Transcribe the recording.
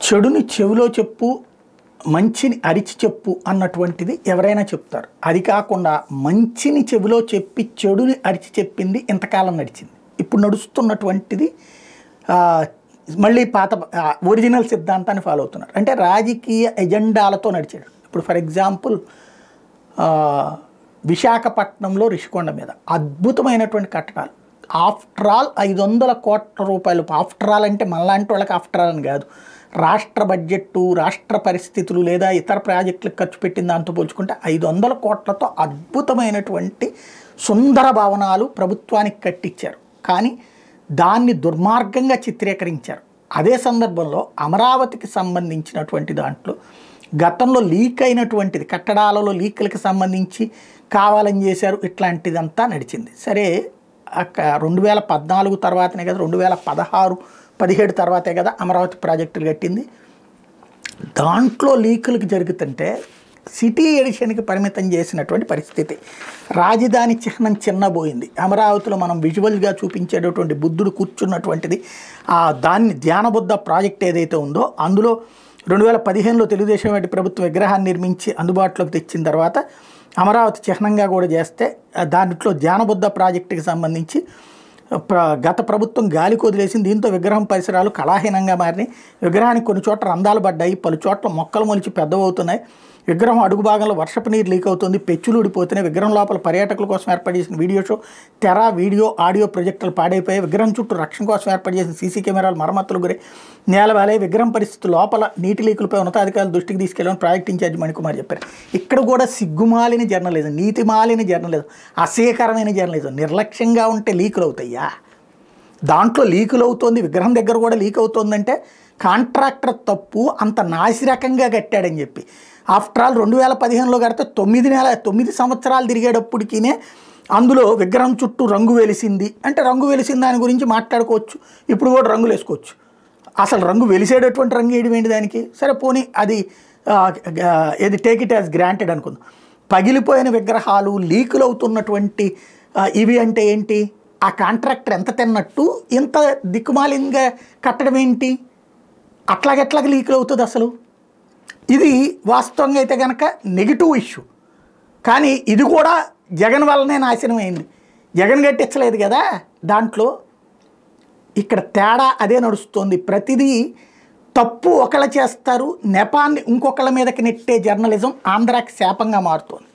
చెడుని చెవిలో చెప్పు, మంచిని అరిచి చెప్పు అన్నటువంటిది ఎవరైనా చెప్తారు. అది కాకుండా మంచిని చెవిలో చెప్పి చెడుని అరిచి చెప్పింది ఇంతకాలం నడిచింది. ఇప్పుడు నడుస్తున్నటువంటిది మళ్ళీ పాత ఒరిజినల్ సిద్ధాంతాన్ని ఫాలో అవుతున్నారు. అంటే రాజకీయ ఎజెండాలతో నడిచాడు. ఇప్పుడు ఫర్ ఎగ్జాంపుల్ విశాఖపట్నంలో రిషికొండ మీద అద్భుతమైనటువంటి కట్టడాలు. ఆఫ్టర్ ఆల్ 500 కోట్ల రూపాయలు. ఆఫ్టర్ ఆల్ అంటే మనలాంటి వాళ్ళకి ఆఫ్టర్ ఆల్ అని కాదు, రాష్ట్ర బడ్జెట్టు, రాష్ట్ర పరిస్థితులు లేదా ఇతర ప్రాజెక్టులకు ఖర్చు పెట్టిన దాంతో పోల్చుకుంటే 500 కోట్లతో అద్భుతమైనటువంటి సుందర భవనాలు ప్రభుత్వానికి కట్టించారు. కానీ దాన్ని దుర్మార్గంగా చిత్రీకరించారు. అదే సందర్భంలో అమరావతికి సంబంధించినటువంటి దాంట్లో గతంలో లీక్ అయినటువంటిది, కట్టడాలలో లీకులకు సంబంధించి కావాలని చేశారు, ఇట్లాంటిదంతా నడిచింది. సరే 2014 తర్వాతనే కదా, 2016-17 తర్వాతే కదా అమరావతి ప్రాజెక్టులు కట్టింది. దాంట్లో లీకులకు జరుగుతుంటే సిటీ ఎడిషన్కి పరిమితం చేసినటువంటి పరిస్థితి. రాజధాని చిహ్నం చిన్నబోయింది. అమరావతిలో మనం విజువల్గా చూపించేటటువంటి బుద్ధుడు కూర్చున్నటువంటిది, దాన్ని ధ్యానబుద్ధ ప్రాజెక్ట్ ఏదైతే ఉందో అందులో 2015లో తెలుగుదేశం వాటి ప్రభుత్వం విగ్రహాన్ని నిర్మించి అందుబాటులోకి తెచ్చిన తర్వాత అమరావతి చిహ్నంగా కూడా చేస్తే దాంట్లో ధ్యానబుద్ధ ప్రాజెక్టుకి సంబంధించి గత ప్రభుత్వం గాలికి వదిలేసింది. దీంతో విగ్రహం పరిసరాలు కళాహీనంగా మారినాయి. విగ్రహానికి కొన్ని చోట్ల రంధ్రాలు పడ్డాయి, పలు చోట్ల మొక్కలు మొలిచి పెద్దవవుతున్నాయి. విగ్రహం అడుగు భాగంలో వర్షపు నీరు లీక్ అవుతుంది, పెచ్చులు ఊడిపోతున్నాయి. విగ్రహం లోపల పర్యాటకుల కోసం ఏర్పాటు చేసిన వీడియో షో, తెర, వీడియో, ఆడియో ప్రొజెక్టులు పాడైపోయాయి. విగ్రహం చుట్టూ రక్షణ కోసం ఏర్పాటు చేసిన సీసీ కెమెరాలు మరమ్మతులు గురై నేలవాలే. విగ్రహం పరిస్థితి లోపల నీటి లీకులపై ఉన్నతాధికారుల దృష్టికి తీసుకెళ్లాలని ప్రాజెక్ట్ ఇన్ఛార్జ్ మణికుమార్ చెప్పారు. ఇక్కడ కూడా సిగ్గుమాలిన జర్నలిజం, నీతిమాలిన జర్నలిజం, అసహ్యకరమైన జర్నలిజం. నిర్లక్ష్యంగా ఉంటే లీకులు అవుతాయా? దాంట్లో లీకులు అవుతోంది, విగ్రహం దగ్గర కూడా లీక్ అవుతోందంటే కాంట్రాక్టర్ తప్పు, అంత నాసిరకంగా కట్టాడని చెప్పి. ఆఫ్టర్ ఆల్ 2015లో కడితే 9 సంవత్సరాలు తిరిగేటప్పటికీనే అందులో విగ్రహం చుట్టూ రంగు వెలిసింది అంటే రంగు వెలిసిన దాని గురించి మాట్లాడుకోవచ్చు. ఇప్పుడు కూడా రంగులు వేసుకోవచ్చు. అసలు రంగు వెలిసేటటువంటి రంగు వేయడం ఏంటి దానికి? సరే పోనీ అది ఏది టేక్ ఇట్ యాజ్ గ్రాంటెడ్ అనుకుందాం. పగిలిపోయిన విగ్రహాలు, లీకులు అవుతున్నటువంటి ఇవి అంటే ఏంటి? ఆ కాంట్రాక్టర్ ఎంత తిన్నట్టు ఇంత దిక్కుమాలింగా కట్టడం ఏంటి? అట్లాగెట్లాగ లీకులు అవుతుంది అసలు? ఇది వాస్తవంగా అయితే కనుక నెగిటివ్ ఇష్యూ. కానీ ఇది కూడా జగన్ వల్లనే నాశనం అయింది. జగన్ కట్టించలేదు కదా దాంట్లో. ఇక్కడ తేడా అదే నడుస్తుంది. ప్రతిదీ తప్పు ఒకళ్ళ చేస్తారు, నెపాన్ని ఇంకొకళ్ళ మీదకి నెట్టే జర్నలిజం ఆంధ్రాకి శాపంగా మారుతోంది.